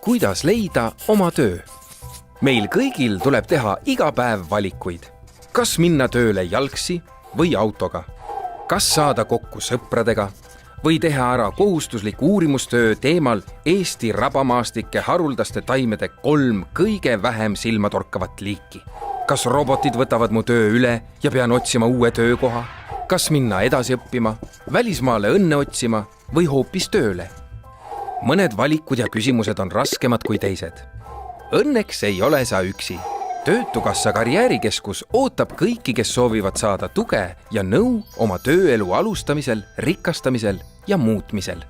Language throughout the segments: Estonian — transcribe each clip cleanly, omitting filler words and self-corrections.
kuidas leida oma töö. Meil kõigil tuleb teha iga päev valikuid. Kas minna tööle jalgsi või autoga? Kas saada kokku sõpradega? Või teha ära kohustuslik uurimustöö teemal Eesti rabamaastike haruldaste taimede 3 kõige vähem silmatorkavat liiki? Kas robotid võtavad mu töö üle ja pean otsima uue töökoha? Kas minna edasi õppima, välismaale õnne otsima või hoopis tööle? Mõned valikud ja küsimused on raskemad kui teised. Õnneks ei ole sa üksi. Töötukassa karjäärikeskus ootab kõiki, kes soovivad saada tuge ja nõu oma tööelu alustamisel, rikastamisel ja muutmisel.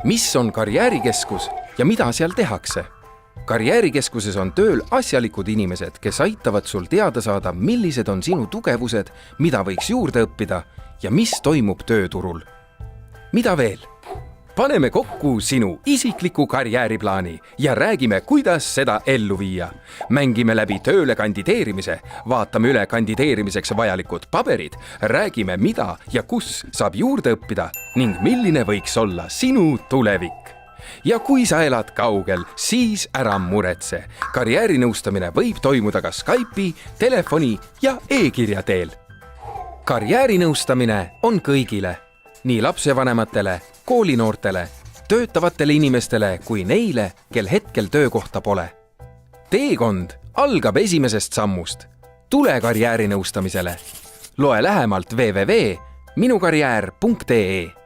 Mis on karjäärikeskus ja mida seal tehakse? Karjäärikeskuses on tööl asjalikud inimesed, kes aitavad sul teada saada, millised on sinu tugevused, mida võiks juurde õppida ja mis toimub tööturul. Mida veel? Paneme kokku sinu isikliku karjääriplaani ja räägime, kuidas seda ellu viia. Mängime läbi tööle kandideerimise, vaatame üle kandideerimiseks vajalikud paberid, räägime, mida ja kus saab juurde õppida ning milline võiks olla sinu tulevik. Ja kui sa elad kaugel, siis ära muretse. Karjäärinõustamine võib toimuda ka Skype'i, telefoni ja e-kirja teel. Karjäärinõustamine on kõigile, nii lapsevanematele, koolinoortele, töötavatele inimestele kui neile, kel hetkel töökohta pole. Teekond algab esimesest sammust. Tule karjäärinõustamisele. Loe lähemalt www.minukarjäär.ee